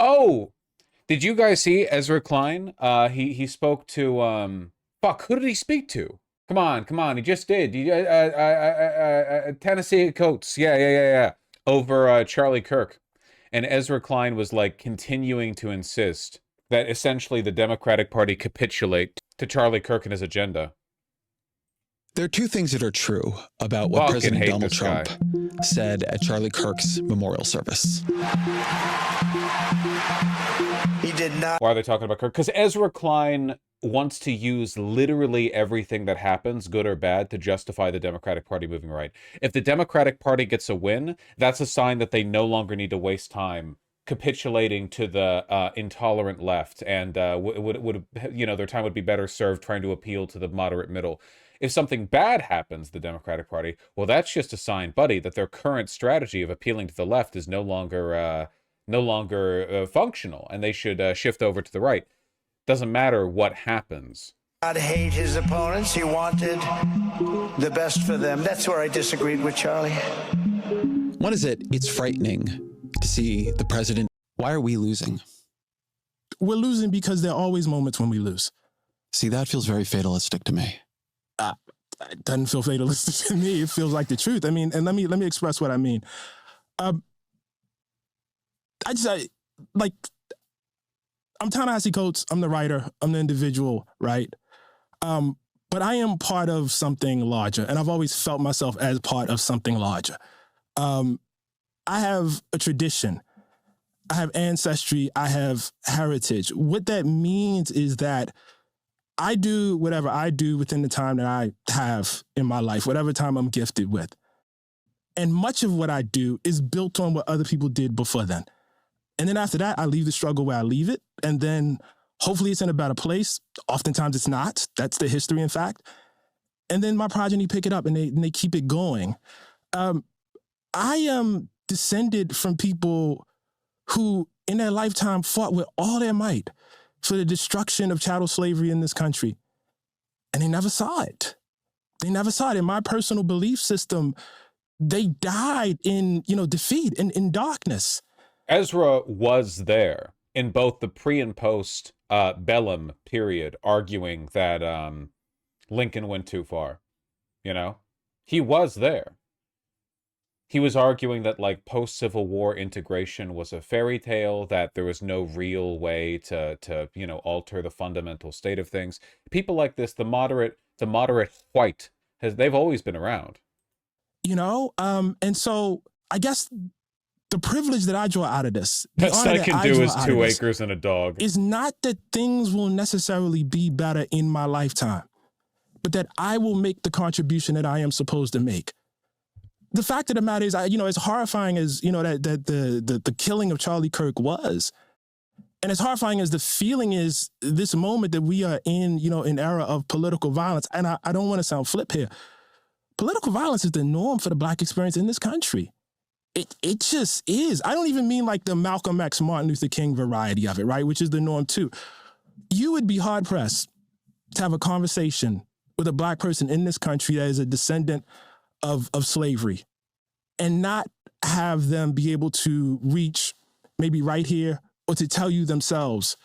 Oh, did you guys see Ezra Klein? He spoke to fuck. Who did he speak to? Come on. He just did. Tennessee Coates. Yeah. Over Charlie Kirk, and Ezra Klein was like continuing to insist that essentially the Democratic Party capitulate to Charlie Kirk and his agenda. There are two things that are true about what Fucking President hate Donald this Trump guy. said at Charlie Kirk's memorial service. He did not. Why are they talking about Kirk? Because Ezra Klein wants to use literally everything that happens, good or bad, to justify the Democratic Party moving right. If the Democratic Party gets a win, that's a sign that they no longer need to waste time capitulating to the intolerant left, and would their time would be better served trying to appeal to the moderate middle. If something bad happens, the Democratic Party, well, that's just a sign, buddy, that their current strategy of appealing to the left is no longer functional, and they should shift over to the right. Doesn't matter what happens. Not hate his opponents. He wanted the best for them. That's where I disagreed with Charlie. One is it's frightening to see the president. Why are we losing? We're losing because there are always moments when we lose. See, that feels very fatalistic to me. It doesn't feel fatalistic to me. It feels like the truth. I mean, and let me express what I mean. I'm Ta-Nehisi Coates. I'm the writer. I'm the individual, right? But I am part of something larger, and I've always felt myself as part of something larger. I have a tradition. I have ancestry. I have heritage. What that means is that I do whatever I do within the time that I have in my life, whatever time I'm gifted with. And much of what I do is built on what other people did before then. And then after that, I leave the struggle where I leave it. And then hopefully it's in a better place. Oftentimes it's not. That's the history, in fact. And then my progeny pick it up and they keep it going. I am descended from people who in their lifetime fought with all their might for the destruction of chattel slavery in this country. And they never saw it. They never saw it. In my personal belief system, they died in, defeat, in darkness. Ezra was there in both the pre and post Bellum period, arguing that Lincoln went too far. He was there. He was arguing that post-Civil War integration was a fairy tale, that there was no real way to alter the fundamental state of things. People like this, the moderate white, they've always been around. And so I guess the privilege that I draw out of this, best I can do is 2 acres and a dog, is not that things will necessarily be better in my lifetime, but that I will make the contribution that I am supposed to make. The fact of the matter is, as horrifying as, that the killing of Charlie Kirk was, and as horrifying as the feeling is, this moment that we are in, an era of political violence, and I don't want to sound flip here, political violence is the norm for the Black experience in this country. It just is. I don't even mean like the Malcolm X, Martin Luther King variety of it, right? Which is the norm too. You would be hard pressed to have a conversation with a Black person in this country that is a descendant of slavery and not have them be able to reach maybe right here or to tell you themselves,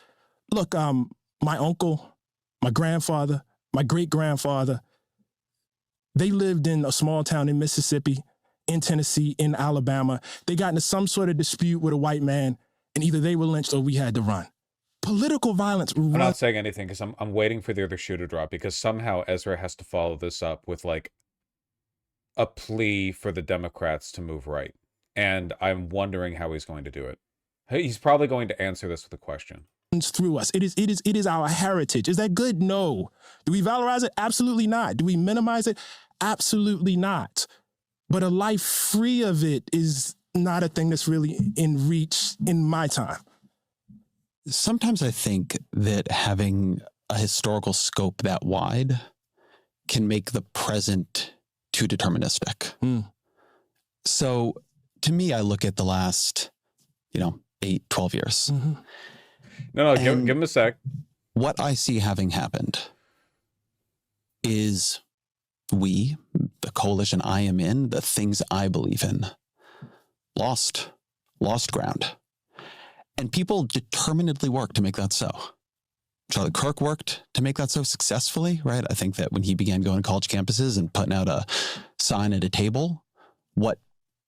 look, my uncle, my grandfather, my great-grandfather, they lived in a small town in Mississippi, in Tennessee, in Alabama. They got into some sort of dispute with a white man, and either they were lynched or we had to run. Political violence. I'm not saying anything because I'm waiting for the other shoe to drop, because somehow Ezra has to follow this up with a plea for the Democrats to move right. And I'm wondering how he's going to do it. He's probably going to answer this with a question. Through us. It is our heritage. Is that good? No. Do we valorize it? Absolutely not. Do we minimize it? Absolutely not. But a life free of it is not a thing that's really in reach in my time. Sometimes I think that having a historical scope that wide can make the present too deterministic. So to me, I look at the last, 8, 12 years. Mm-hmm. No, give him a sec. What I see having happened is we, the coalition I am in, the things I believe in, lost ground. And people determinedly worked to make that so. Charlie Kirk worked to make that so successfully, right? I think that when he began going to college campuses and putting out a sign at a table, what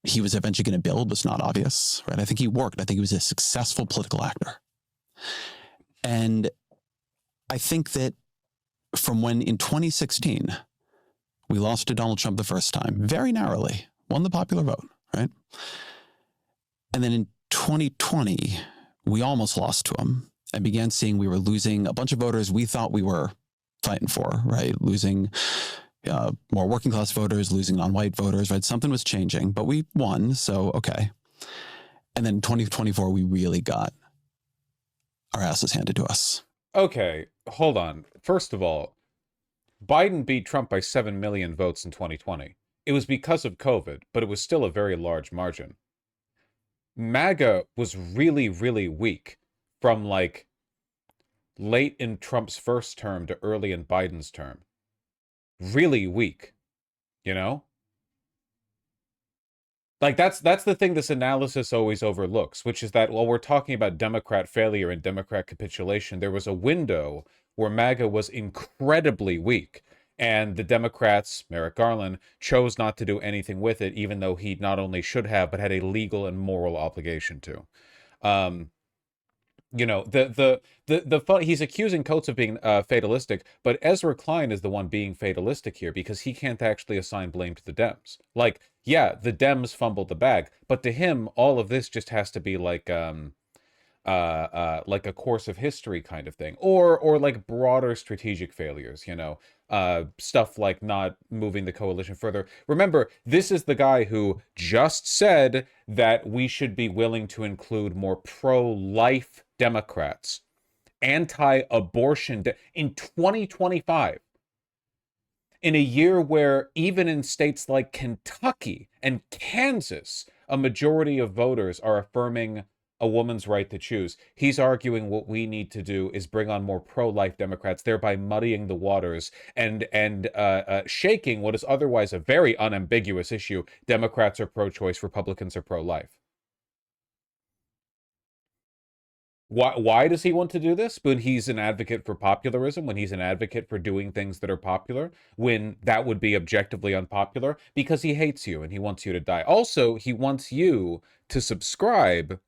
he was eventually going to build was not obvious, right? I think he worked. I think he was a successful political actor. And I think that from when in 2016, we lost to Donald Trump the first time, very narrowly, won the popular vote, right? And then in 2020, we almost lost to him and began seeing we were losing a bunch of voters we thought we were fighting for, right? Losing more working class voters, losing non-white voters, right? Something was changing, but we won, so okay. And then in 2024, we really got our asses handed to us. Okay, hold on. First of all, Biden beat Trump by 7 million votes in 2020. It was because of COVID, but it was still a very large margin. MAGA was really, really weak from like late in Trump's first term to early in Biden's term. Really weak, you know? Like that's the thing this analysis always overlooks, which is that while we're talking about Democrat failure and Democrat capitulation, there was a window where MAGA was incredibly weak. And the Democrats, Merrick Garland, chose not to do anything with it, even though he not only should have, but had a legal and moral obligation to. You know, he's accusing Coates of being fatalistic, but Ezra Klein is the one being fatalistic here because he can't actually assign blame to the Dems. Like, yeah, the Dems fumbled the bag, but to him, all of this just has to be like a course of history kind of thing, or like broader strategic failures, you know, stuff like not moving the coalition further. Remember, this is the guy who just said that we should be willing to include more pro-life Democrats, anti-abortion in 2025. In a year where even in states like Kentucky and Kansas, a majority of voters are affirming a woman's right to choose. He's arguing what we need to do is bring on more pro-life Democrats, thereby muddying the waters and shaking what is otherwise a very unambiguous issue. Democrats are pro-choice, Republicans are pro-life. Why does he want to do this? When he's an advocate for popularism, when he's an advocate for doing things that are popular, when that would be objectively unpopular? Because he hates you and he wants you to die. Also, he wants you to subscribe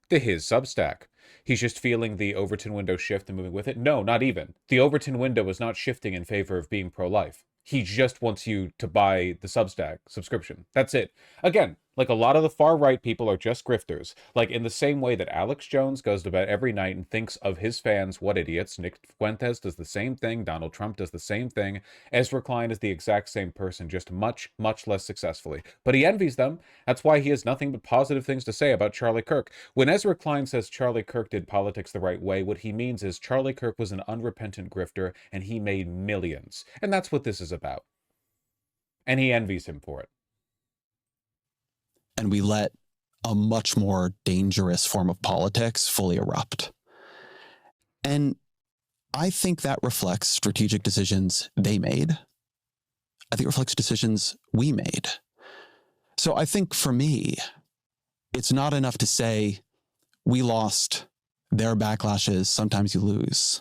to his Substack. He's just feeling the Overton window shift and moving with it. No, not even. The Overton window is not shifting in favor of being pro-life. He just wants you to buy the Substack subscription. That's it. Again, like a lot of the far-right people are just grifters. Like in the same way that Alex Jones goes to bed every night and thinks of his fans, what idiots. Nick Fuentes does the same thing. Donald Trump does the same thing. Ezra Klein is the exact same person, just much, much less successfully. But he envies them. That's why he has nothing but positive things to say about Charlie Kirk. When Ezra Klein says Charlie Kirk did politics the right way, what he means is Charlie Kirk was an unrepentant grifter and he made millions. And that's what this is about. And he envies him for it. And we let a much more dangerous form of politics fully erupt. And I think that reflects strategic decisions they made. I think it reflects decisions we made. So I think for me, it's not enough to say we lost, their backlashes, sometimes you lose.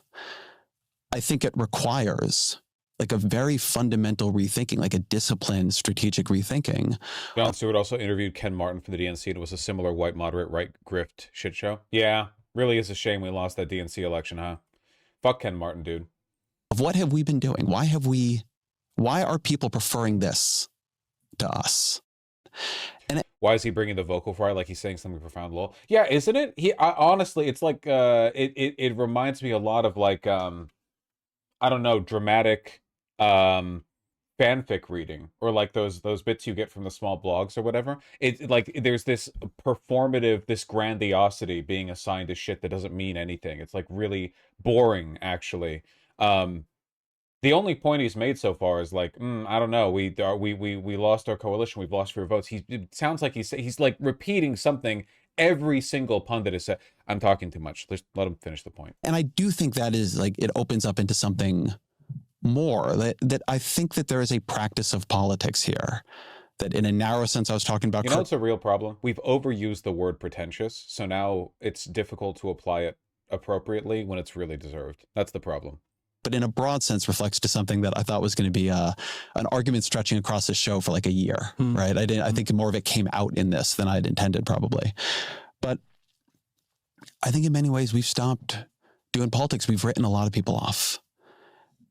I think it requires like a very fundamental rethinking, like a disciplined strategic rethinking. Jon Stewart also interviewed Ken Martin from the DNC, and it was a similar white moderate right grift shit show. Yeah, really is a shame we lost that DNC election, huh? Fuck Ken Martin, dude. Of what have we been doing? Why are people preferring this to us? And why is he bringing the vocal fry like he's saying something profound? Lol. Yeah, isn't it? Honestly, it's like it reminds me a lot of like I don't know, dramatic fanfic reading, or like those bits you get from the small blogs or whatever. It's like there's this performative, this grandiosity being assigned to shit that doesn't mean anything. It's like really boring, actually. The only point he's made so far is like, I don't know, we lost our coalition, we've lost fewer votes. It sounds like he's like repeating something every single pundit has said. I'm talking too much. Let him finish the point. And I do think that is like, it opens up into something more, that I think that there is a practice of politics here that in a narrow sense, I was talking about. You know, it's a real problem. We've overused the word pretentious, so now it's difficult to apply it appropriately when it's really deserved. That's the problem. But in a broad sense reflects to something that I thought was going to be an argument stretching across the show for like a year, right? I think more of it came out in this than I'd intended probably. But I think in many ways we've stopped doing politics. We've written a lot of people off.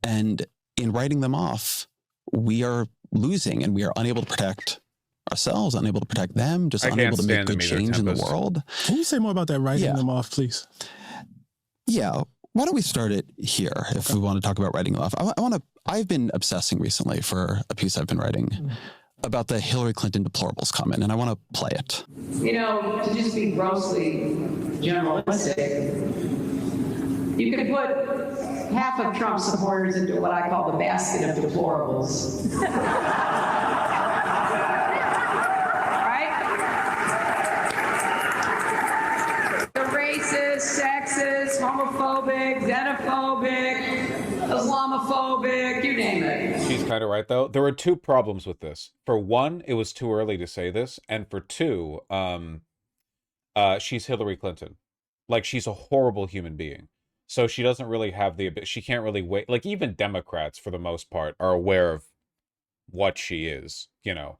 And in writing them off, we are losing and we are unable to protect ourselves, unable to protect them, just unable to make good change in the world. Can you say more about that writing them off, please? Yeah. Why don't we start it here if we want to talk about writing them off? I've been obsessing recently for a piece I've been writing about the Hillary Clinton deplorables comment, and I want to play it. You know, to just be grossly generalistic, you could put half of Trump's supporters into what I call the basket of deplorables. Right? The racist, sexist, homophobic, xenophobic, Islamophobic, you name it. She's kind of right, though. There are two problems with this. For one, it was too early to say this. And for two, she's Hillary Clinton. Like, she's a horrible human being. So she doesn't really have she can't really wait. Like, even Democrats, for the most part, are aware of what she is, you know.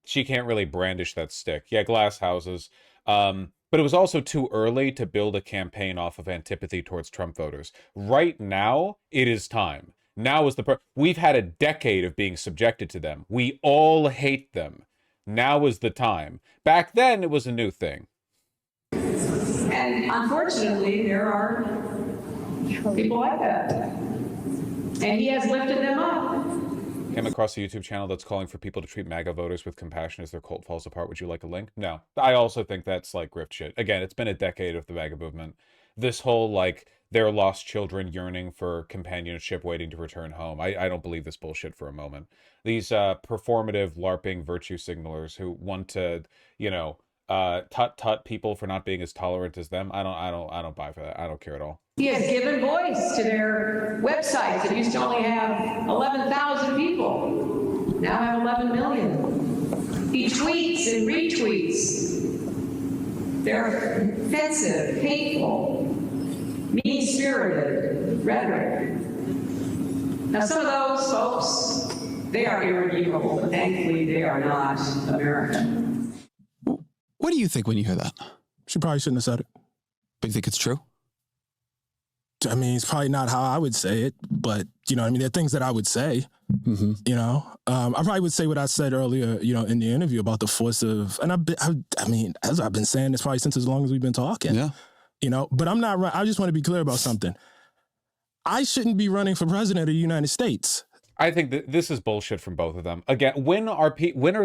She can't really brandish that stick. Yeah, glass houses. But it was also too early to build a campaign off of antipathy towards Trump voters. Right now, it is time. Now is we've had a decade of being subjected to them. We all hate them. Now is the time. Back then, it was a new thing. And unfortunately, there are people like that. And he has lifted them up. Came across a YouTube channel that's calling for people to treat MAGA voters with compassion as their cult falls apart. Would you like a link? No. I also think that's like grift shit. Again, it's been a decade of the MAGA movement. This whole, like, their lost children yearning for companionship, waiting to return home. I don't believe this bullshit for a moment. These performative, LARPing virtue signalers who want to, you know, tut people for not being as tolerant as them. I don't buy for that. I don't care at all. He has given voice to their websites that used to only have 11,000 people, now have 11 million. He tweets and retweets. They're offensive, hateful, mean-spirited rhetoric. Now, some of those folks, they are irredeemable, but thankfully they are not American. What do you think when you hear that? She probably shouldn't have said it. But you think it's true? I mean, it's probably not how I would say it, but, you know, I mean, there are things that I would say, you know. I probably would say what I said earlier, you know, in the interview about the force of, and I mean, as I've been saying this probably since as long as we've been talking, you know, but I'm not, I just want to be clear about something. I shouldn't be running for president of the United States. I think that this is bullshit from both of them. Again, when are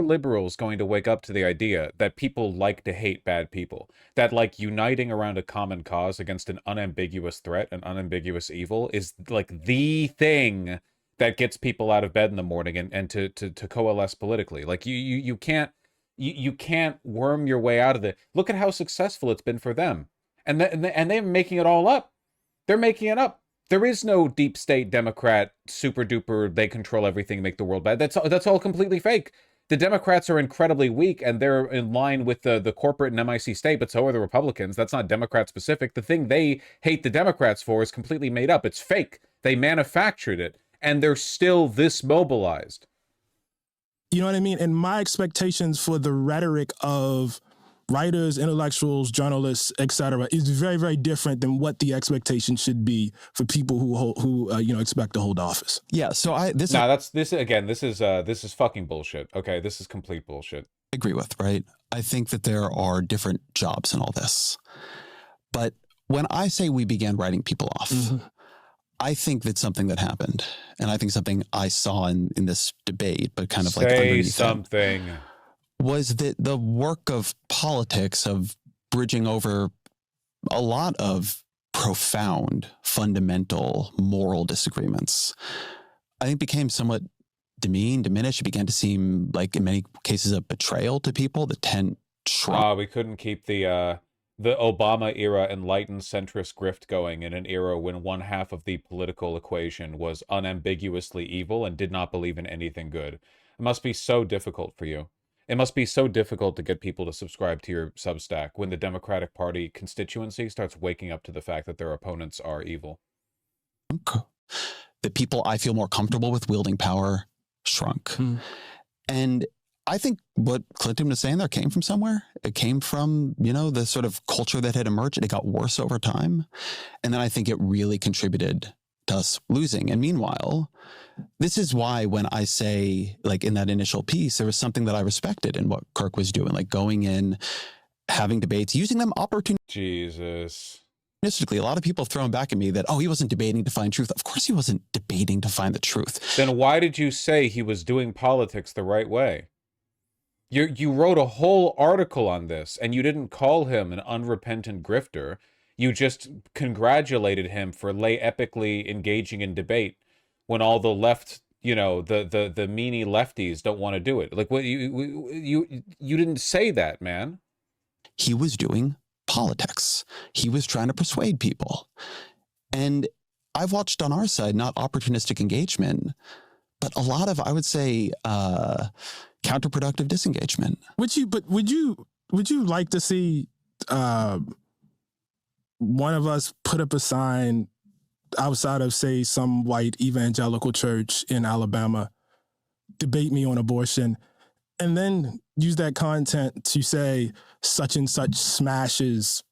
liberals going to wake up to the idea that people like to hate bad people? That, like, uniting around a common cause against an unambiguous threat, an unambiguous evil, is like the thing that gets people out of bed in the morning and to coalesce politically. Like, you can't worm your way out of it. Look at how successful it's been for them, and they're making it all up. They're making it up. There is no deep state Democrat, super duper, they control everything, make the world bad. That's all completely fake. The Democrats are incredibly weak, and they're in line with the corporate and MIC state, but so are the Republicans. That's not Democrat specific. The thing they hate the Democrats for is completely made up. It's fake. They manufactured it, and they're still this mobilized. You know what I mean? And my expectations for the rhetoric of writers, intellectuals, journalists, etc., is very, very different than what the expectation should be for people who you know, expect to hold office. Yeah. So this is fucking bullshit. Okay, this is complete bullshit. I agree with, right? I think that there are different jobs in all this, but when I say we began writing people off, I think that's something that happened, and I think something I saw in this debate, but kind of like underneath something. Was that the work of politics, of bridging over a lot of profound, fundamental, moral disagreements, I think became somewhat demeaned, diminished. It began to seem like, in many cases, a betrayal to people. The tent shrunk. We couldn't keep the Obama era enlightened centrist grift going in an era when one half of the political equation was unambiguously evil and did not believe in anything good. It must be so difficult for you. It must be so difficult to get people to subscribe to your Substack when the Democratic Party constituency starts waking up to the fact that their opponents are evil. The people I feel more comfortable with wielding power shrunk. And I think what Clinton was saying there came from somewhere. It came from, the sort of culture that had emerged. It got worse over time. And then I think it really contributed to us losing. And meanwhile, this is why when I say, like in that initial piece, there was something that I respected in what Kirk was doing, like going in, having debates, using them opportunistically. Jesus. A lot of people have thrown back at me that, he wasn't debating to find truth. Of course he wasn't debating to find the truth. Then why did you say he was doing politics the right way? You wrote a whole article on this, and you didn't call him an unrepentant grifter. You just congratulated him for epically engaging in debate when all the left, the meanie lefties don't want to do it. Like, what you didn't say that, man. He was doing politics. He was trying to persuade people. And I've watched on our side, not opportunistic engagement, but a lot of, I would say, counterproductive disengagement. Would you like to see one of us put up a sign outside of, say, some white evangelical church in Alabama, debate me on abortion, and then use that content to say such and such smashes,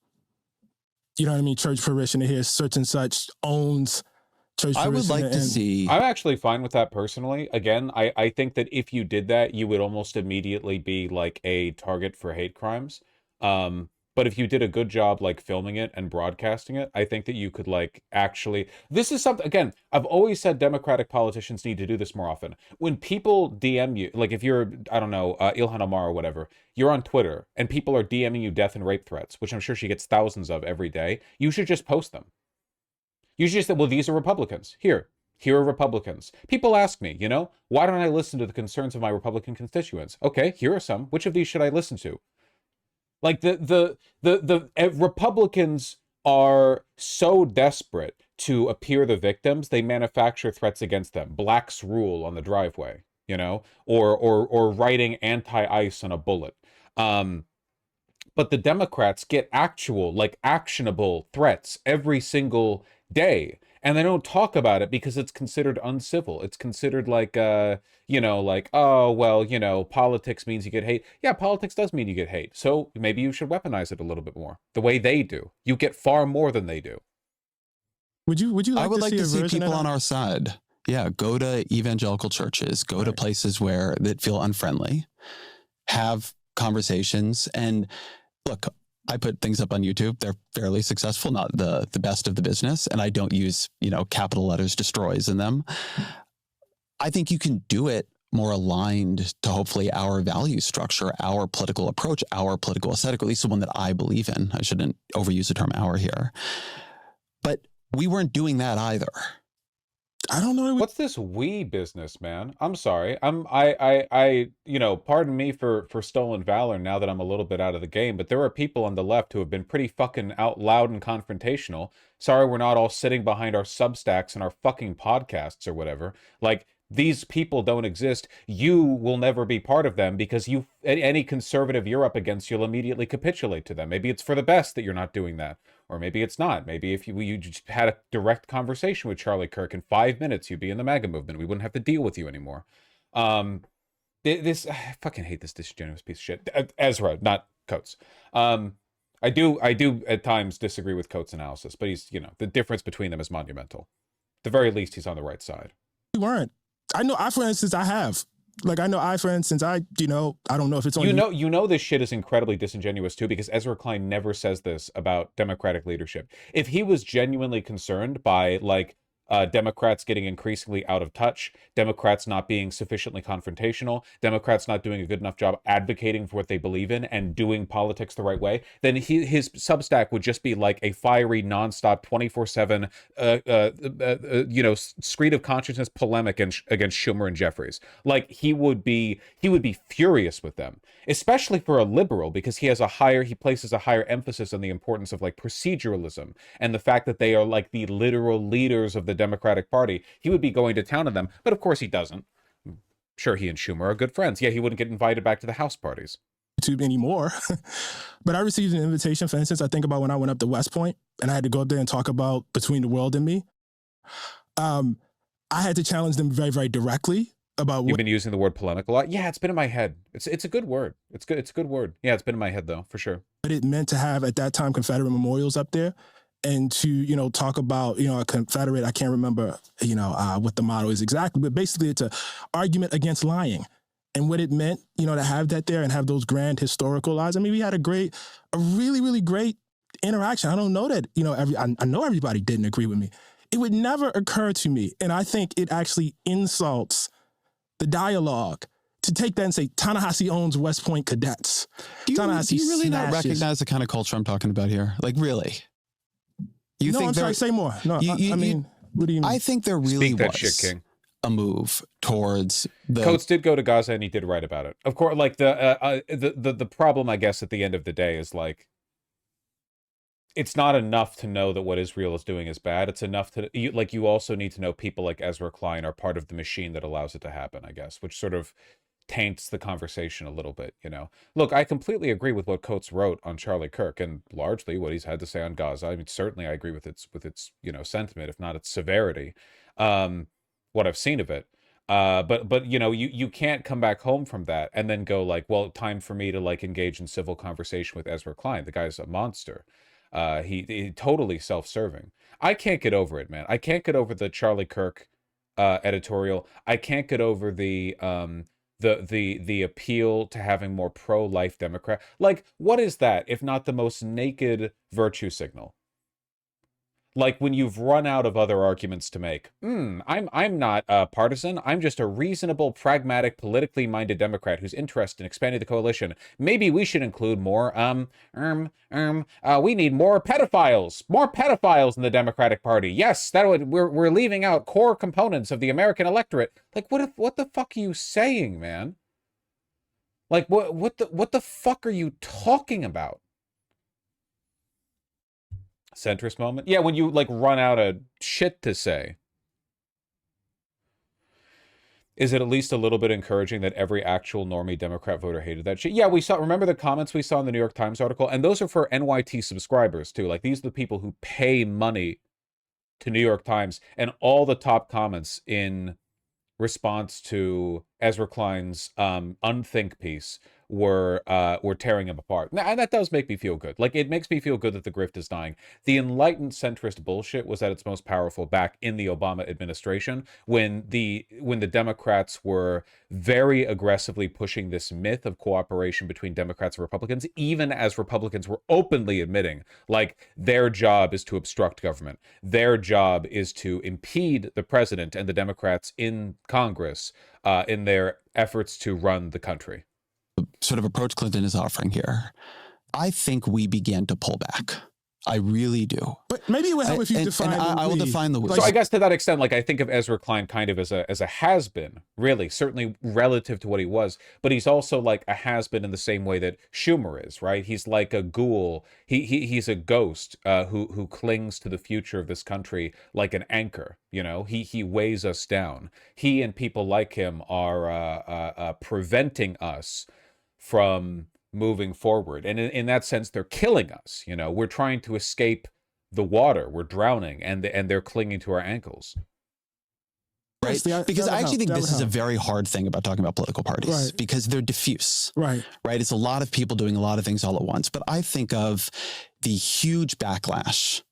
church parishioner here, such and such owns church parishioner? I would like to see... I'm actually fine with that personally. Again, I think that if you did that, you would almost immediately be like a target for hate crimes. But if you did a good job like filming it and broadcasting it, I think that you could actually... This is something, again, I've always said Democratic politicians need to do this more often. When people DM you, like if you're, I don't know, Ilhan Omar or whatever, you're on Twitter and people are DMing you death and rape threats, which I'm sure she gets thousands of every day, you should just post them. You should just say, well, these are Republicans. Here are Republicans. People ask me, why don't I listen to the concerns of my Republican constituents? Okay, here are some. Which of these should I listen to? Like the Republicans are so desperate to appear the victims, they manufacture threats against them. Blacks rule on the driveway, or writing anti-ICE on a bullet. But the Democrats get actual, actionable threats every single day. And they don't talk about it because it's considered uncivil. It's considered politics means you get hate. Yeah, politics does mean you get hate. So maybe you should weaponize it a little bit more. The way they do. You get far more than they do. Would you like I would to like see to see version people of on our side. Yeah, go to evangelical churches, go to places that feel unfriendly, have conversations, and look, I put things up on YouTube. They're fairly successful, not the best of the business. And I don't use, capital letters destroys in them. I think you can do it more aligned to hopefully our value structure, our political approach, our political aesthetic, or at least the one that I believe in. I shouldn't overuse the term our here. But we weren't doing that either. I don't know. What's this we business, man? I'm sorry. Pardon me for stolen valor now that I'm a little bit out of the game, but there are people on the left who have been pretty fucking out loud and confrontational. Sorry, we're not all sitting behind our Substacks and our fucking podcasts or whatever. These people don't exist. You will never be part of them because any conservative you're up against, you'll immediately capitulate to them. Maybe it's for the best that you're not doing that. Or maybe it's not. Maybe if you just had a direct conversation with Charlie Kirk in 5 minutes, you'd be in the MAGA movement. We wouldn't have to deal with you anymore. I fucking hate this disingenuous piece of shit. Ezra, not Coates. I do at times disagree with Coates' analysis, but he's, the difference between them is monumental. At the very least, he's on the right side. You weren't. I know, for instance, I have. For instance, I don't know if it's on this shit is incredibly disingenuous too, because Ezra Klein never says this about Democratic leadership. If he was genuinely concerned by Democrats getting increasingly out of touch, Democrats not being sufficiently confrontational, Democrats not doing a good enough job advocating for what they believe in and doing politics the right way, then his Substack would just be like a fiery, nonstop, 24/7, screed of consciousness polemic against Schumer and Jeffries. He would be furious with them, especially for a liberal, because he places a higher emphasis on the importance of proceduralism and the fact that they are the literal leaders of the Democratic Party. He would be going to town on them, but of course he doesn't. Sure, he and Schumer are good friends. Yeah, he wouldn't get invited back to the house parties. YouTube anymore. But I received an invitation, for instance, I think about when I went up to West Point and I had to go up there and talk about Between the World and Me. I had to challenge them very, very directly about You've been using the word polemic a lot. Yeah, it's been in my head. It's a good word. It's good. It's a good word. Yeah, it's been in my head though, for sure. what it meant to have at that time Confederate memorials up there, and to, you know, talk about, you know, a Confederate, I can't remember, you know, what the motto is exactly, but basically it's an argument against lying and what it meant, you know, to have that there and have those grand historical lies. I mean, we had a really, really great interaction. I don't know that, you know, I know everybody didn't agree with me. It would never occur to me, and I think it actually insults the dialogue to take that and say, Ta-Nehisi owns West Point cadets. Do you really not smashes. recognize the kind of culture I'm talking about here? Like, really? You No, think I'm sorry, say more. No, I mean, what do you mean? I think there really Speak that was shit, King. a move towards the... Coates did go to Gaza and he did write about it. Of course, like the problem, I guess, at the end of the day is like, it's not enough to know that what Israel is doing is bad. It's enough to, you also need to know people like Ezra Klein are part of the machine that allows it to happen, I guess, which sort of taints the conversation a little bit, you know? Look, I completely agree with what Coates wrote on Charlie Kirk and largely what he's had to say on Gaza. I mean, certainly I agree with its you know, sentiment, if not its severity, what I've seen of it. But you know, you can't come back home from that and then go like, well, time for me to like engage in civil conversation with Ezra Klein. The guy's a monster. He totally self-serving. I can't get over it, man. I can't get over the Charlie Kirk editorial. I can't get over the appeal to having more pro-life Democrat. Like, what is that if not the most naked virtue signal? Like when you've run out of other arguments to make. I'm not partisan. I'm just a reasonable, pragmatic, politically minded Democrat who's interested in expanding the coalition. Maybe we should include more. We need more pedophiles in the Democratic Party. Yes, we're leaving out core components of the American electorate. Like, what the fuck are you saying, man? Like, what the fuck are you talking about? Centrist moment? Yeah, when you like run out of shit to say. Is it at least a little bit encouraging that every actual normie Democrat voter hated that shit? Yeah, remember the comments we saw in the New York Times article? And those are for NYT subscribers too. Like, these are the people who pay money to New York Times, and all the top comments in response to Ezra Klein's unthink piece were tearing him apart. And that does make me feel good. Like, it makes me feel good that the grift is dying. The enlightened centrist bullshit was at its most powerful back in the Obama administration, when the Democrats were very aggressively pushing this myth of cooperation between Democrats and Republicans, even as Republicans were openly admitting, like, their job is to obstruct government. Their job is to impede the president and the Democrats in Congress in their efforts to run the country. Sort of approach Clinton is offering here, I think we began to pull back. I really do. But maybe it would help if you define. And I will define the. So I guess to that extent, like, I think of Ezra Klein kind of as a has-been, really, certainly relative to what he was. But he's also like a has-been in the same way that Schumer is, right? He's like a ghoul. He's a ghost who clings to the future of this country like an anchor. You know, he weighs us down. He and people like him are preventing us from moving forward, and in that sense they're killing us. You know, we're trying to escape the water, we're drowning, and they're clinging to our ankles, right? Because I actually think this is a very hard thing about talking about political parties, right? Because they're diffuse, right? It's a lot of people doing a lot of things all at once. But I think of the huge backlash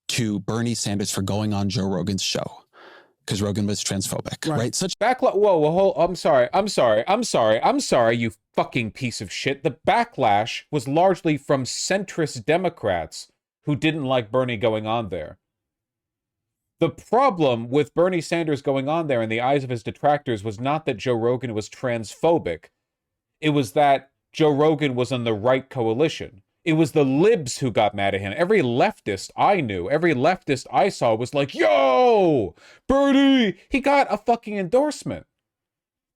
to Bernie Sanders for going on Joe Rogan's show because Rogan was transphobic, right? Such backlash. Whoa, I'm sorry, you fucking piece of shit. The backlash was largely from centrist Democrats who didn't like Bernie going on there. The problem with Bernie Sanders going on there in the eyes of his detractors was not that Joe Rogan was transphobic. It was that Joe Rogan was on the right coalition. It was the libs who got mad at him. Every leftist I knew, every leftist I saw was like, yo, Bernie, he got a fucking endorsement.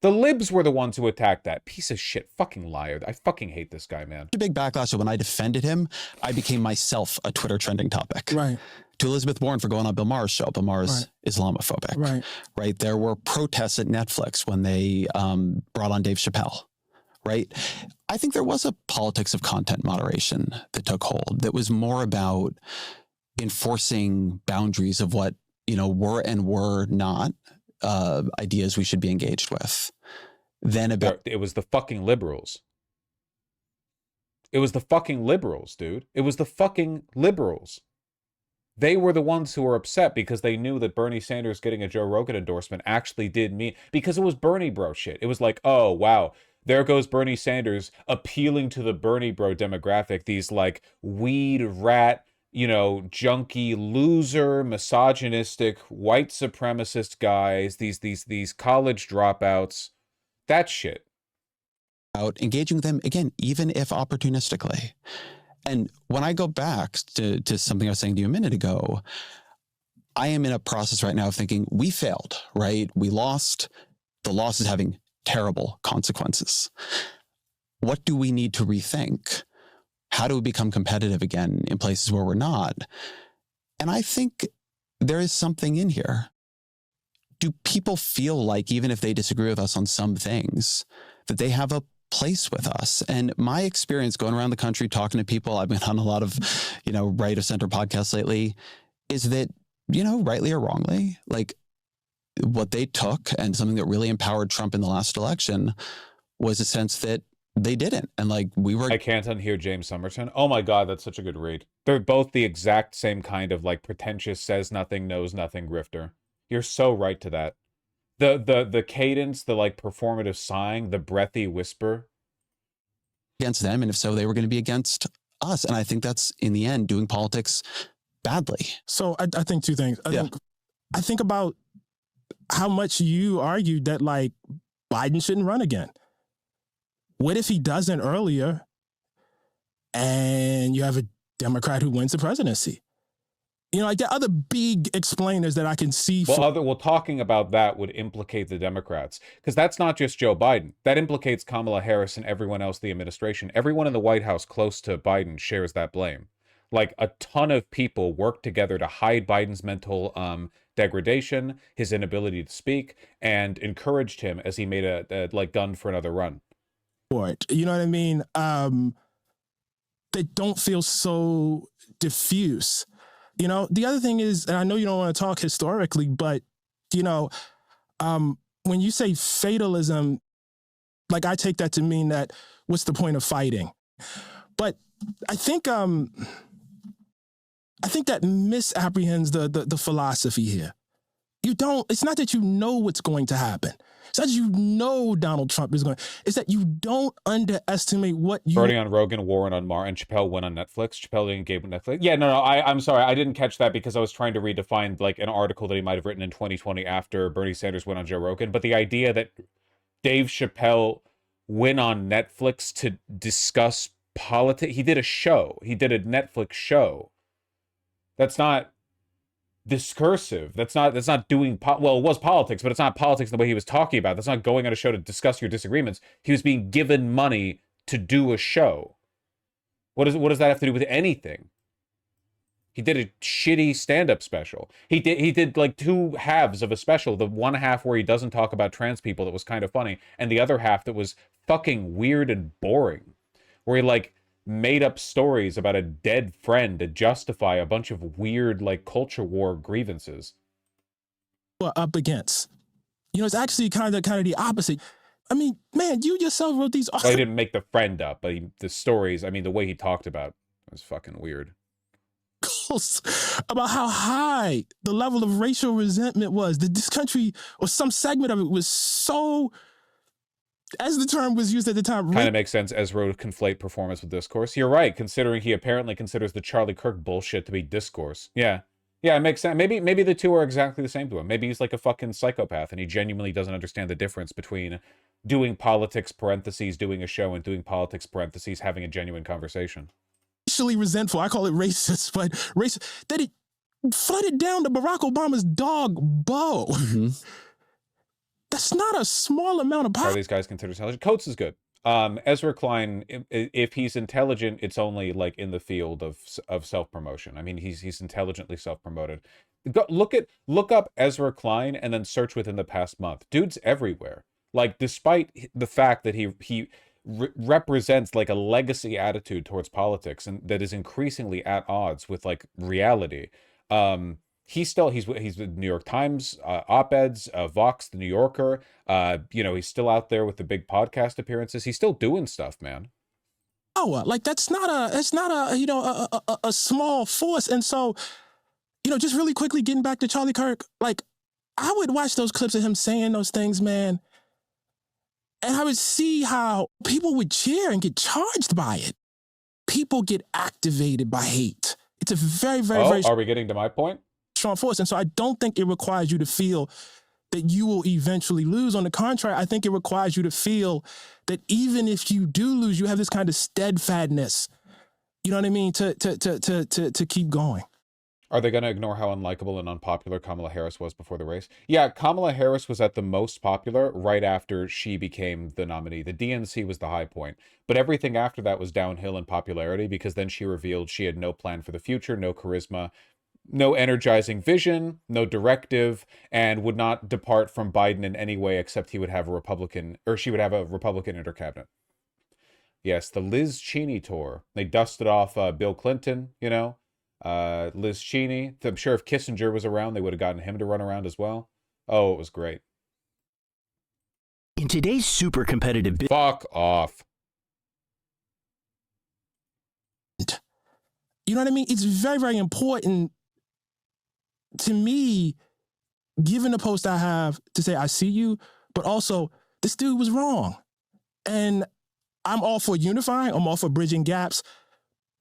The libs were the ones who attacked that. Piece of shit. Fucking liar. I fucking hate this guy, man. A big backlash. So when I defended him, I became myself a Twitter trending topic. Right. to Elizabeth Warren for going on Bill Maher's show. Bill Maher's Islamophobic. Right. There were protests at Netflix when they brought on Dave Chappelle. Right. I think there was a politics of content moderation that took hold that was more about enforcing boundaries of what, were and were not ideas we should be engaged with. Then about it was the fucking liberals. It was the fucking liberals, dude. It was the fucking liberals. They were the ones who were upset because they knew that Bernie Sanders getting a Joe Rogan endorsement actually did mean, because it was Bernie bro shit. It was like, oh, wow, there goes Bernie Sanders appealing to the Bernie bro demographic. These like weed rat, junkie, loser, misogynistic, white supremacist guys, these college dropouts, that shit. Out engaging with them again, even if opportunistically. And when I go back to something I was saying to you a minute ago, I am in a process right now of thinking we failed, right? We lost. The loss is having terrible consequences. What do we need to rethink? How do we become competitive again in places where we're not? And I think there is something in here. Do people feel like, even if they disagree with us on some things, that they have a place with us? And my experience going around the country, talking to people, I've been on a lot of, right of center podcasts lately, is that, rightly or wrongly, like what they took and something that really empowered Trump in the last election was a sense that they didn't. And like I can't unhear James Somerton. Oh my God, that's such a good read. They're both the exact same kind of like pretentious, says nothing, knows nothing grifter. You're so right to that. The cadence, the like performative sighing, the breathy whisper. Against them, and if so, they were going to be against us. And I think that's, in the end, doing politics badly. So I think two things. I think about how much you argued that like Biden shouldn't run again. What if he doesn't earlier and you have a Democrat who wins the presidency? Like there are other big explainers that I can see. Well, talking about that would implicate the Democrats, because that's not just Joe Biden. That implicates Kamala Harris and everyone else in the administration. Everyone in the White House close to Biden shares that blame. Like a ton of people work together to hide Biden's mental degradation, his inability to speak, and encouraged him as he made a gun for another run. You know what I mean? They don't feel so diffuse. The other thing is, and I know you don't want to talk historically, but, when you say fatalism, like I take that to mean that what's the point of fighting? But I think that misapprehends the philosophy here. It's not that you know what's going to happen. It's not that Donald Trump is going. It's that you don't underestimate what you... Bernie on Rogan, Warren on Mar, and Chappelle went on Netflix. Chappelle didn't engage with Netflix. Yeah, no, I'm sorry. I didn't catch that because I was trying to redefine like an article that he might have written in 2020 after Bernie Sanders went on Joe Rogan. But the idea that Dave Chappelle went on Netflix to discuss politics... He did a show. He did a Netflix show. That's not discursive. That's not doing well, it was politics, but it's not politics in the way he was talking about. That's not going on a show to discuss your disagreements. He was being given money to do a show. What does that have to do with anything? He did a shitty stand-up special. He did like two halves of a special. The one half where he doesn't talk about trans people that was kind of funny, and the other half that was fucking weird and boring, where he like made up stories about a dead friend to justify a bunch of weird like culture war grievances. Well, up against, it's actually kind of the opposite. I mean, man, you yourself wrote these. Well, he didn't make the friend up, but the stories. I mean, the way he talked about it was fucking weird. About how high the level of racial resentment was. That this country, or some segment of it, was so, as the term was used at the time. Kind of makes sense. Ezra would conflate performance with discourse. You're right, considering he apparently considers the Charlie Kirk bullshit to be discourse. Yeah, it makes sense. Maybe the two are exactly the same to him. Maybe he's like a fucking psychopath and he genuinely doesn't understand the difference between doing politics parentheses doing a show and doing politics parentheses having a genuine conversation. Racially resentful. I call it racist, but racist that it flooded down to Barack Obama's dog Bo. Mm-hmm. That's not a small amount of power. Are these guys considered intelligent? Coates is good. Ezra Klein, if he's intelligent, it's only like in the field of self-promotion. I mean, he's intelligently self-promoted. Look up Ezra Klein and then search within the past month. Dude's everywhere. Like, despite the fact that he represents like a legacy attitude towards politics and that is increasingly at odds with like reality. He's the New York Times op-eds, Vox, the New Yorker. He's still out there with the big podcast appearances. He's still doing stuff, man. Oh, like that's not a small force. And so, just really quickly getting back to Charlie Kirk, like I would watch those clips of him saying those things, man, and I would see how people would cheer and get charged by it. People get activated by hate. It's a very, very, very. Are we getting to my point? Strong force. And so I don't think it requires you to feel that you will eventually lose. On the contrary, I think it requires you to feel that even if you do lose, you have this kind of steadfastness, you know what I mean, to keep going. Are they going to ignore how unlikable and unpopular Kamala Harris was before the race? Yeah, Kamala Harris was at the most popular right after she became the nominee. The DNC was the high point. But everything after that was downhill in popularity because then she revealed she had no plan for the future, no charisma, no energizing vision, no directive, and would not depart from Biden in any way except he would have a Republican, or she would have a Republican in her cabinet. Yes, the Liz Cheney tour. They dusted off Bill Clinton, Liz Cheney. I'm sure if Kissinger was around, they would have gotten him to run around as well. Oh, it was great. In today's super competitive... Fuck off. You know what I mean? It's very, very important to me, given the post I have, to say I see you, but also this dude was wrong. And I'm all for unifying. I'm all for bridging gaps,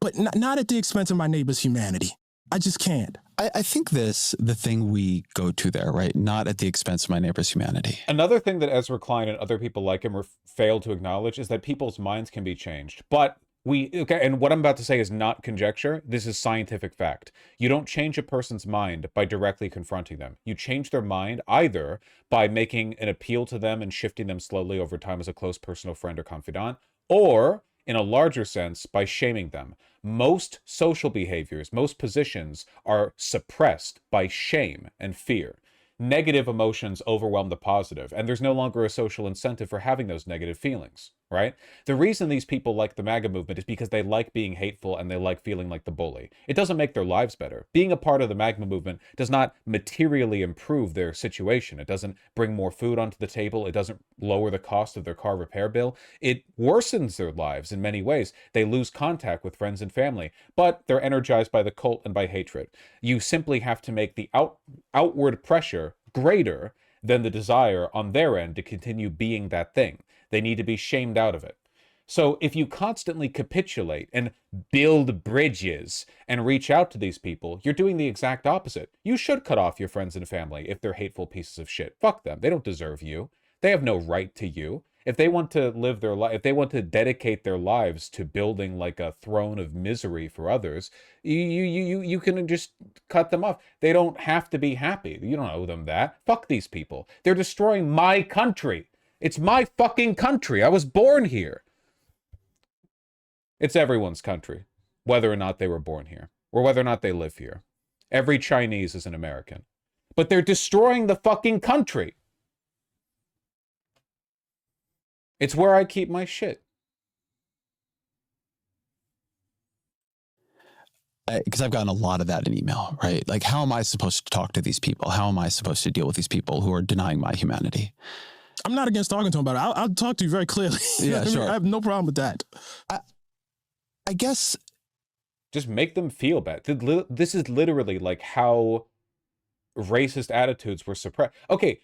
but not at the expense of my neighbor's humanity. I just can't. I think the thing we go to there, right? Not at the expense of my neighbor's humanity. Another thing that Ezra Klein and other people like him fail to acknowledge is that people's minds can be changed. But and what I'm about to say is not conjecture. This is scientific fact. You don't change a person's mind by directly confronting them. You change their mind either by making an appeal to them and shifting them slowly over time as a close personal friend or confidant, or in a larger sense, by shaming them. Most social behaviors, most positions are suppressed by shame and fear. Negative emotions overwhelm the positive, and there's no longer a social incentive for having those negative feelings, right? The reason these people like the MAGA movement is because they like being hateful and they like feeling like the bully. It doesn't make their lives better. Being a part of the MAGA movement does not materially improve their situation. It doesn't bring more food onto the table. It doesn't lower the cost of their car repair bill. It worsens their lives in many ways. They lose contact with friends and family, but they're energized by the cult and by hatred. You simply have to make the outward pressure greater than the desire on their end to continue being that thing. They need to be shamed out of it. So if you constantly capitulate and build bridges and reach out to these people, you're doing the exact opposite. You should cut off your friends and family if they're hateful pieces of shit. Fuck them. They don't deserve you. They have no right to you. If they want to live their life, if they want to dedicate their lives to building like a throne of misery for others, you can just cut them off. They don't have to be happy. You don't owe them that. Fuck these people. They're destroying my country. It's my fucking country. I was born here. It's everyone's country, whether or not they were born here or whether or not they live here. Every Chinese is an American. But they're destroying the fucking country. It's where I keep my shit. Because I've gotten a lot of that in email, right? Like, how am I supposed to talk to these people? How am I supposed to deal with these people who are denying my humanity? I'm not against talking to them about it. I'll talk to you very clearly. Yeah, sure. I have no problem with that. I guess... Just make them feel bad. This is literally like how racist attitudes were suppressed. Okay,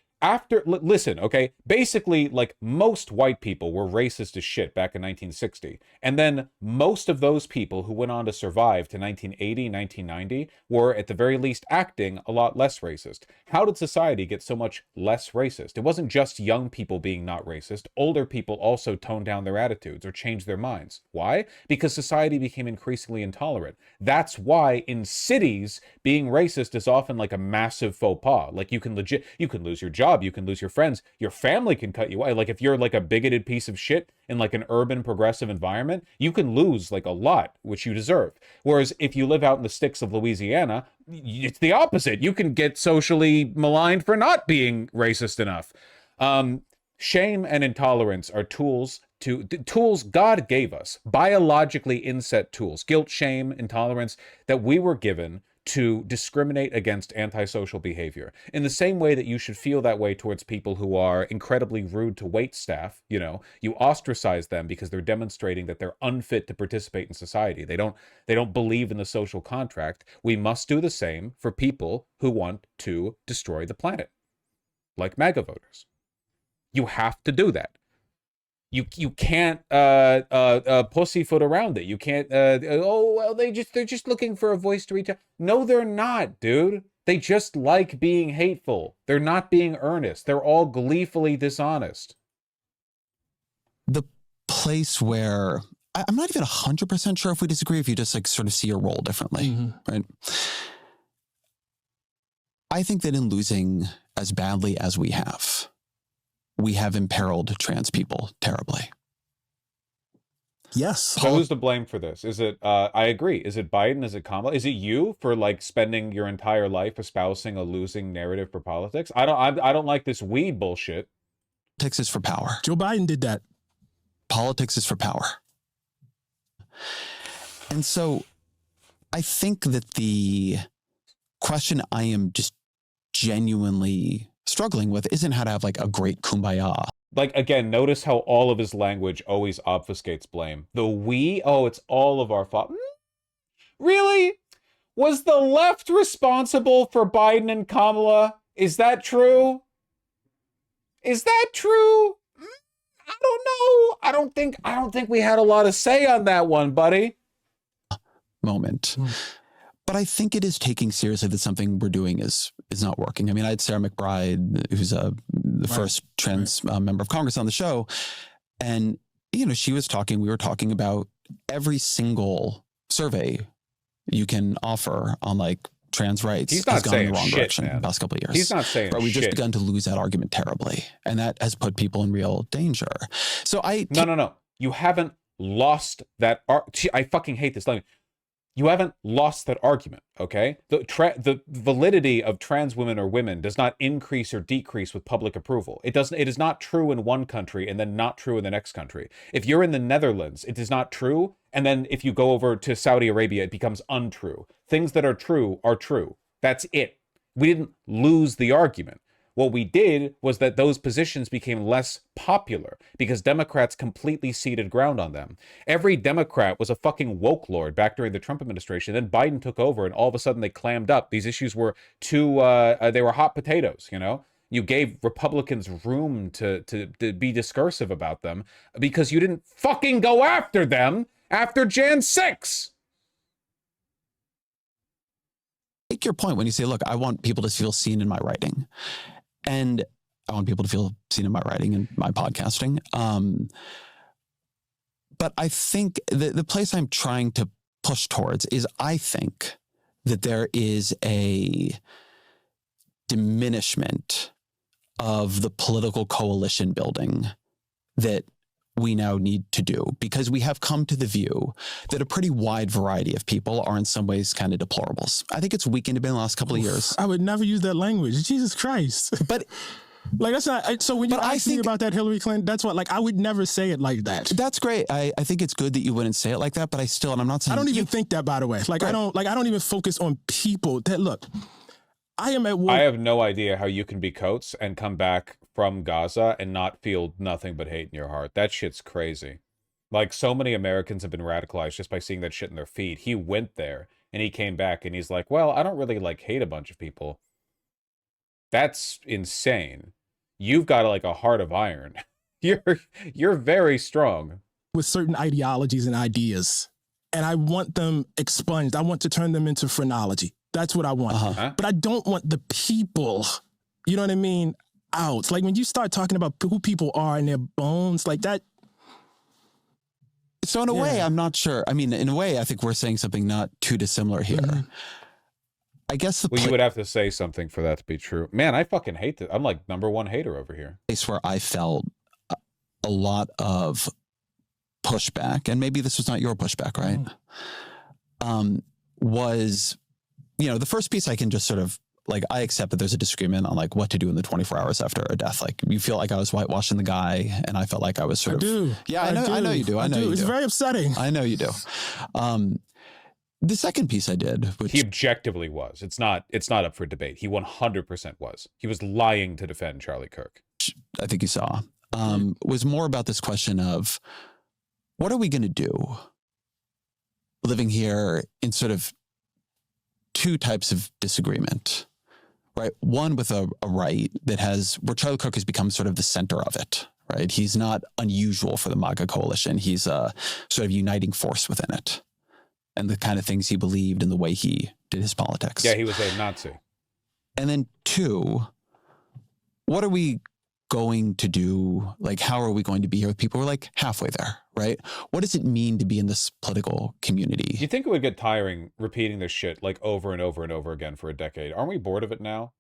listen, okay? Basically, like, most white people were racist as shit back in 1960. And then most of those people who went on to survive to 1980, 1990 were, at the very least, acting a lot less racist. How did society get so much less racist? It wasn't just young people being not racist. Older people also toned down their attitudes or changed their minds. Why? Because society became increasingly intolerant. That's why in cities, being racist is often like a massive faux pas. Like, you can lose your job job, you can lose your friends, your family can cut you away. Like if you're like a bigoted piece of shit in like an urban progressive environment, you can lose like a lot, which you deserve. Whereas if you live out in the sticks of Louisiana, it's the opposite. You can get socially maligned for not being racist enough. Shame and intolerance are tools God gave us, biologically inset tools, guilt, shame, intolerance, that we were given to discriminate against antisocial behavior. In the same way that you should feel that way towards people who are incredibly rude to wait staff, you know, you ostracize them because they're demonstrating that they're unfit to participate in society. They don't believe in the social contract. We must do the same for people who want to destroy the planet, like MAGA voters. You have to do that. You can't pussyfoot around it. You can't oh well they're just looking for a voice to reach out. No, they're not, dude. They just like being hateful. They're not being earnest. They're all gleefully dishonest. The place where I'm not even 100% sure if we disagree, if you just like sort of see your role differently, right? I think that in losing as badly as we have imperiled trans people terribly. Yes. So who's to blame for this? Is it, I agree. Is it Biden? Is it Kamala? Is it you for like spending your entire life espousing a losing narrative for politics? I don't like this we bullshit. Politics is for power. Joe Biden did that. Politics is for power. And so I think that the question I am just genuinely struggling with isn't how to have like a great kumbaya. Like, again, notice how all of his language always obfuscates blame. The we, oh, it's all of our fault. Really? Was the left responsible for Biden and Kamala? Is that true? Is that true? I don't know. I don't think we had a lot to say on that one, buddy. Moment. But I think it is taking seriously that something we're doing is not working. I mean, I had Sarah McBride, who's the first trans member of Congress on the show. And, you know, we were talking about every single survey you can offer on like trans rights has gone in the wrong direction in the past couple of years. He's not saying shit. We've just begun to lose that argument terribly. And that has put people in real danger. So No. You haven't lost that. I fucking hate this language. You haven't lost that argument, okay? The validity of trans women or women does not increase or decrease with public approval. It is not true in one country and then not true in the next country. If you're in the Netherlands, it is not true, and then if you go over to Saudi Arabia, it becomes untrue. Things that are true are true. That's it. We didn't lose the argument. What we did was that those positions became less popular because Democrats completely ceded ground on them. Every Democrat was a fucking woke lord back during the Trump administration. Then Biden took over and all of a sudden they clammed up. These issues were they were hot potatoes, you know? You gave Republicans room to be discursive about them because you didn't fucking go after them after Jan 6. Take your point when you say, look, I want people to feel seen in my writing. And I want people to feel seen in my writing and my podcasting. But I think the place I'm trying to push towards is I think that there is a diminishment of the political coalition building that we now need to do because we have come to the view that a pretty wide variety of people are in some ways kind of deplorables. I think it's weakened a bit in the last couple of years. I would never use that language. Jesus Christ. But like, that's not, so when you ask me about that Hillary Clinton, that's what, like, I would never say it like that. That's great. I think it's good that you wouldn't say it like that, but and I'm not saying. I don't even think that, by the way. Like, right. I don't even focus on people that look, I am at war. I have no idea how you can be Coates and come back from Gaza and not feel nothing but hate in your heart. That shit's crazy. Like, so many Americans have been radicalized just by seeing that shit in their feed. He went there and he came back and he's like, well, I don't really like hate a bunch of people. That's insane. You've got like a heart of iron. You're very strong. With certain ideologies and ideas, and I want them expunged. I want to turn them into phrenology. That's what I want. But I don't want the people, you know what I mean, out. Like when you start talking about who people are and their bones, like that. So in a way, I'm not sure. I mean, in a way, I think we're saying something not too dissimilar here. I guess the Well, you would have to say something for that to be true. Man, I fucking hate this. I'm like #1 hater over here. place where I felt a lot of pushback, and maybe this was not your pushback, right? Was, the first piece I can just sort of, like, I accept that there's a disagreement on like what to do in the 24 hours after a death. Like, you feel like I was whitewashing the guy, and I felt like I was sort of. Do. Yeah, I know you do. I know you do. It's very upsetting. I know you do. The second piece I did, which He objectively was. It's not up for debate. He 100% was. He was lying to defend Charlie Kirk. I think you saw, was more about this question of what are we going to do living here in sort of two types of disagreement, right? One with a right that where Charlie Kirk has become sort of the center of it, right? He's not unusual for the MAGA coalition. He's a sort of uniting force within it, and the kind of things he believed and the way he did his politics. Yeah, he was a Nazi. And then two, what are we going to do? Like, how are we going to be here with people who are like halfway there, right? What does it mean to be in this political community? Do you think it would get tiring repeating this shit like over and over and over again for a decade? Aren't we bored of it now?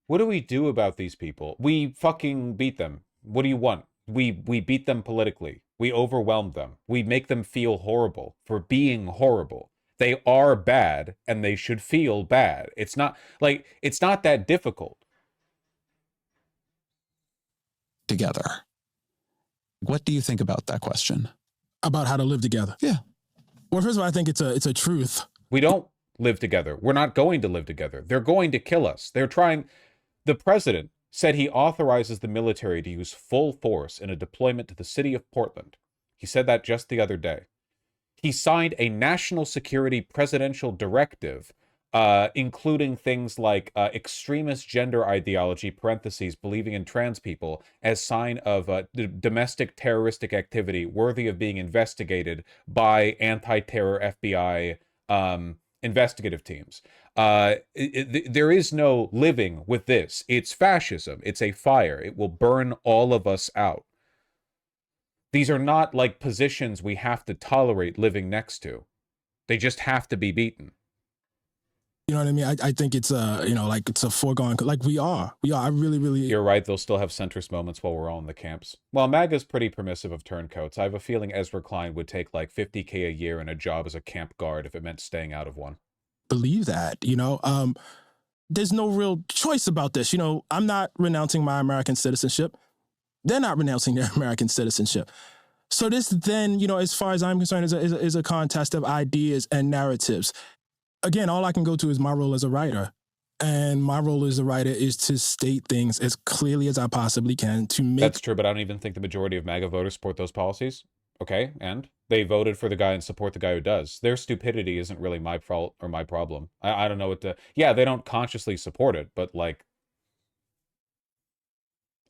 What do we do about these people? We fucking beat them. What do you want? We beat them politically. We overwhelmed them. We make them feel horrible for being horrible. They are bad and they should feel bad. It's not that difficult. Together. What do you think about that question? About how to live together. Yeah. Well, first of all, I think it's a truth. We don't live together. We're not going to live together. They're going to kill us. The president said he authorizes the military to use full force in a deployment to the city of Portland. He said that just the other day. He signed a national security presidential directive, including things like extremist gender ideology, parentheses, believing in trans people, as sign of domestic terroristic activity worthy of being investigated by anti-terror FBI investigative teams. There is no living with this. It's fascism. It's a fire. It will burn all of us out. These are not like positions we have to tolerate living next to. They just have to be beaten. You know what I mean? I think it's like it's a foregone, like we are. I really. You're right. They'll still have centrist moments while we're all in the camps. Well, MAGA's pretty permissive of turncoats. I have a feeling Ezra Klein would take like $50K a year and a job as a camp guard if it meant staying out of one. Believe that, there's no real choice about this. I'm not renouncing my American citizenship. They're not renouncing their American citizenship. So this then, as far as I'm concerned, is a contest of ideas and narratives. Again, all I can go to is my role as a writer. And my role as a writer is to state things as clearly as I possibly can to make... That's true, but I don't even think the majority of MAGA voters support those policies. Okay, and they voted for the guy and support the guy who does. Their stupidity isn't really my fault or my problem. I don't know what to... Yeah, they don't consciously support it, but like...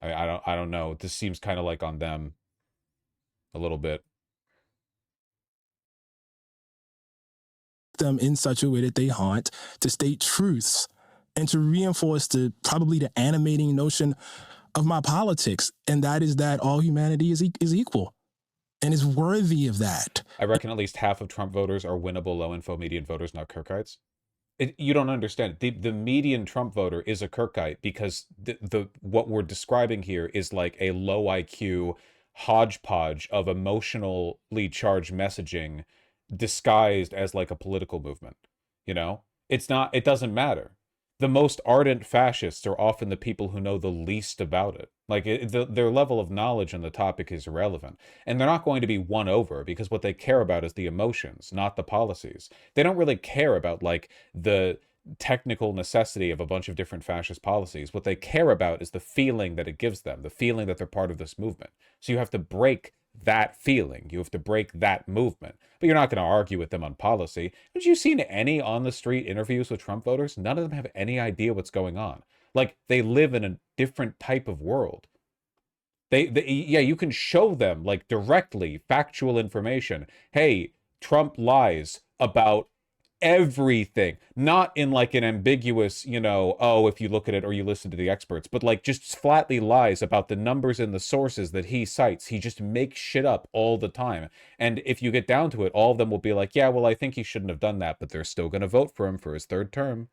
I don't know. This seems kind of like on them a little bit. Them in such a way that they haunt, to state truths and to reinforce probably the animating notion of my politics, and that is that all humanity is equal and is worthy of that. I reckon at least half of Trump voters are winnable low-info median voters, not Kirkites. You don't understand. The median Trump voter is a Kirkite because what we're describing here is like a low IQ hodgepodge of emotionally charged messaging disguised as like a political movement. It doesn't matter. The most ardent fascists are often the people who know the least about it. Like their level of knowledge on the topic is irrelevant, and they're not going to be won over because what they care about is the emotions, not the policies. They don't really care about like the technical necessity of a bunch of different fascist policies. What they care about is the feeling that it gives them, the feeling that they're part of this movement. So you have to break that feeling. You have to break that movement. But you're not going to argue with them on policy. Have you seen any on-the-street interviews with Trump voters? None of them have any idea what's going on. Like, they live in a different type of world. Yeah, you can show them, like, directly factual information. Hey, Trump lies about everything, not in like an ambiguous, if you look at it or you listen to the experts, but like just flatly lies about the numbers and the sources that he cites. He just makes shit up all the time. And if you get down to it, all of them will be like, yeah, well, I think he shouldn't have done that, but they're still going to vote for him for his third term.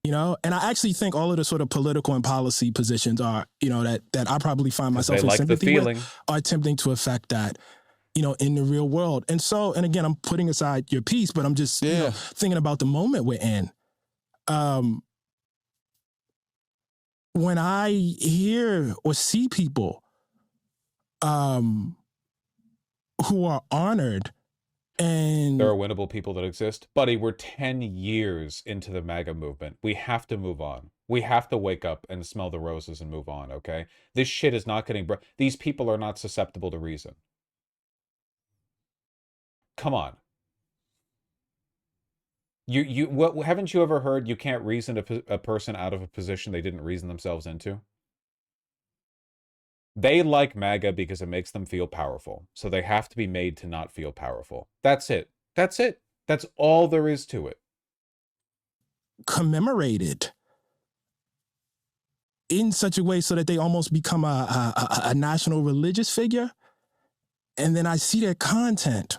You know, and I actually think all of the sort of political and policy positions are, you know, that I probably find myself in like sympathy with, are attempting to affect that, you know, in the real world. And so, and again, I'm putting aside your piece, but I'm just you know, thinking about the moment we're in. When I hear or see people who are honored, and there are winnable people that exist. Buddy, we're 10 years into the MAGA movement. We have to move on. We have to wake up and smell the roses and move on, okay? This shit is not getting... These people are not susceptible to reason. Come on. What haven't you ever heard you can't reason a person out of a position they didn't reason themselves into? They like MAGA because it makes them feel powerful. So they have to be made to not feel powerful. That's it. That's it. That's all there is to it. Commemorated in such a way so that they almost become a national religious figure. And then I see their content.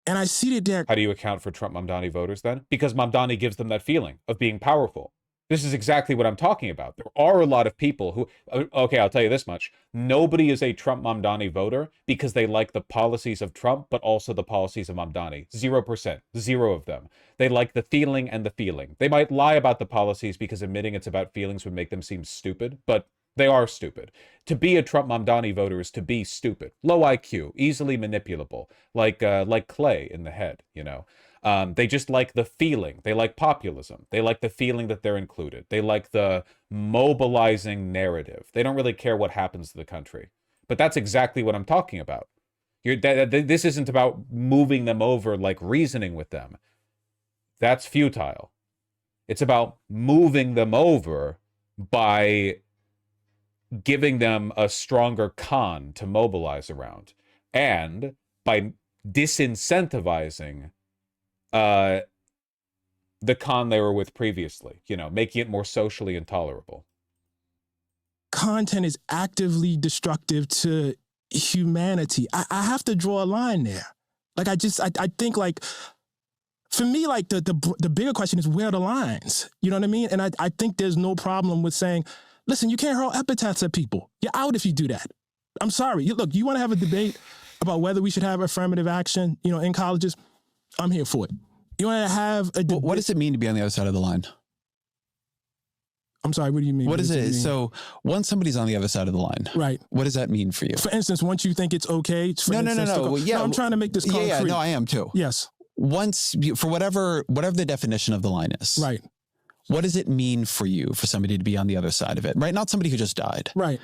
And I see that they're... How do you account for Trump Mamdani voters then? Because Mamdani gives them that feeling of being powerful. This is exactly what I'm talking about. There are a lot of people who, okay, I'll tell you this much. Nobody is a Trump Mamdani voter because they like the policies of Trump, but also the policies of Mamdani. 0%. Zero of them. They like the feeling and the feeling. They might lie about the policies because admitting it's about feelings would make them seem stupid, but they are stupid. To be a Trump Mamdani voter is to be stupid. Low IQ, easily manipulable, like clay in the head, you know. They just like the feeling. They like populism. They like the feeling that they're included. They like the mobilizing narrative. They don't really care what happens to the country. But that's exactly what I'm talking about. This isn't about moving them over, like reasoning with them. That's futile. It's about moving them over by giving them a stronger con to mobilize around, and by disincentivizing the con they were with previously, you know, making it more socially intolerable. Content is actively destructive to humanity. I have to draw a line there. Like, I think, like, for me, like, the bigger question is, where are the lines? You know what I mean? And I think there's no problem with saying, listen, you can't hurl epithets at people. You're out if you do that. I'm sorry. Look, you want to have a debate about whether we should have affirmative action, you know, in colleges? I'm here for it. You want to have a debate? What does it mean to be on the other side of the line? I'm sorry, what do you mean? What does it mean? So once somebody's on the other side of the line, right? What does that mean for you? For instance, once you think it's okay. No. Yeah, I'm trying to make this concrete. Yeah, no, I am too. Yes. Once, for whatever the definition of the line is. Right. What does it mean for you for somebody to be on the other side of it? Right? Not somebody who just died. Right.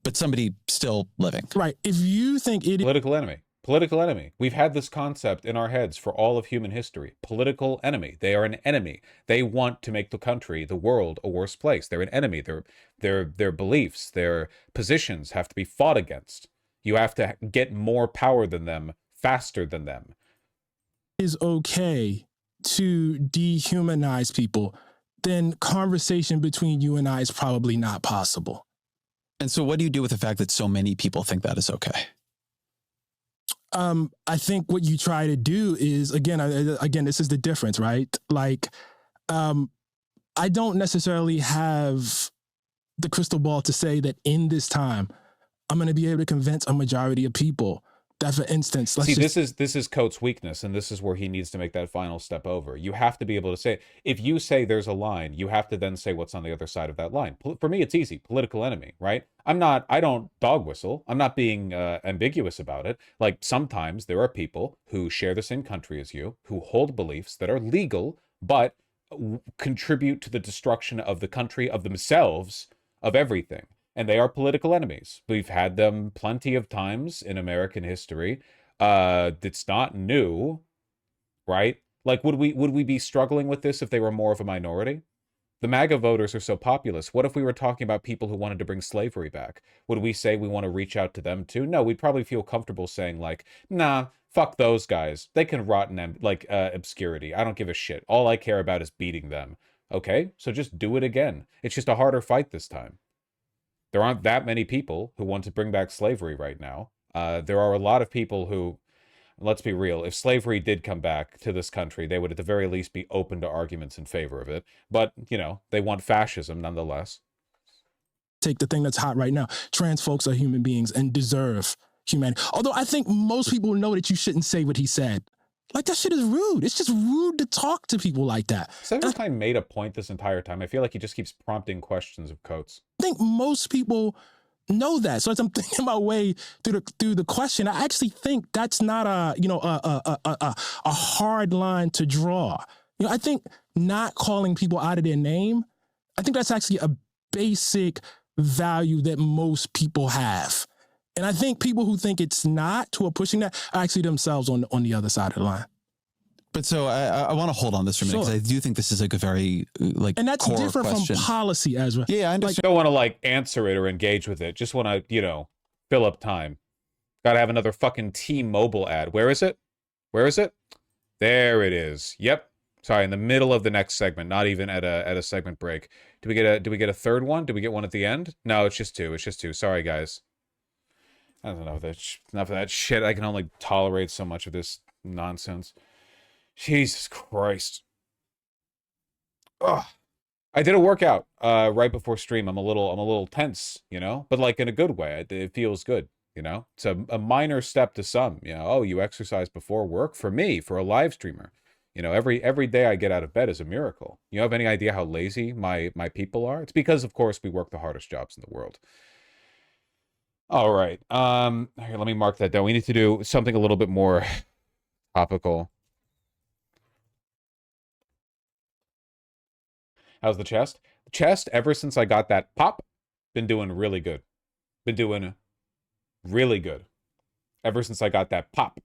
But somebody still living. Right. If you think it... Political enemy. Political enemy. We've had this concept in our heads for all of human history. Political enemy. They are an enemy. They want to make the country, the world, a worse place. They're an enemy. Their beliefs, their positions have to be fought against. You have to get more power than them, faster than them. Is okay to dehumanize people, then conversation between you and I is probably not possible. And so what do you do with the fact that so many people think that is okay? I think what you try to do is, again, this is the difference, right? Like, I don't necessarily have the crystal ball to say that in this time, I'm going to be able to convince a majority of people that, for instance, this is Coates' weakness, and this is where he needs to make that final step over. You have to be able to say, if you say there's a line, you have to then say what's on the other side of that line. For me, it's easy. Political enemy, right? I don't dog whistle. I'm not being ambiguous about it. Like, sometimes there are people who share the same country as you, who hold beliefs that are legal, but contribute to the destruction of the country, of themselves, of everything. And they are political enemies. We've had them plenty of times in American history. It's not new, right? Like, would we be struggling with this if they were more of a minority? The MAGA voters are so populous. What if we were talking about people who wanted to bring slavery back? Would we say we want to reach out to them too? No, we'd probably feel comfortable saying, like, nah, fuck those guys. They can rot in obscurity. I don't give a shit. All I care about is beating them. Okay, so just do it again. It's just a harder fight this time. There aren't that many people who want to bring back slavery right now. There are a lot of people who, let's be real, if slavery did come back to this country, they would at the very least be open to arguments in favor of it. But, you know, they want fascism nonetheless. Take the thing that's hot right now. Trans folks are human beings and deserve humanity. Although I think most people know that you shouldn't say what he said. Like, that shit is rude. It's just rude to talk to people like that. Ezra Klein made a point this entire time. I feel like he just keeps prompting questions of Coates. I think most people know that. So as I'm thinking my way through the question, I actually think that's not a hard line to draw. You know, I think not calling people out of their name, I think that's actually a basic value that most people have. And I think people who think it's not, who are pushing that, are actually themselves on the other side of the line. But so I want to hold on this for a minute, because I do think this is like a very and that's core different question. from policy, Ezra. Yeah, I understand. Don't want to like answer it or engage with it. Just want to, you know, fill up time. Got to have another fucking T-Mobile ad. Where is it? Where is it? There it is. Yep. Sorry, in the middle of the next segment, not even at a segment break. Do we get a third one? Do we get one at the end? No, it's just two. It's just two. Sorry, guys. I don't know enough of that shit. I can only tolerate so much of this nonsense. Jesus Christ. Ugh. I did a workout right before stream. I'm a little tense, you know, but like in a good way. It feels good, you know. It's a minor step to some, you know. Oh, you exercise before work? For me, for a live streamer, you know, every day I get out of bed is a miracle. You have any idea how lazy my people are? It's because, of course, we work the hardest jobs in the world. All right. Here, let me mark that down. We need to do something a little bit more topical. How's the chest? The chest, ever since I got that pop, been doing really good. Been doing really good. Ever since I got that pop.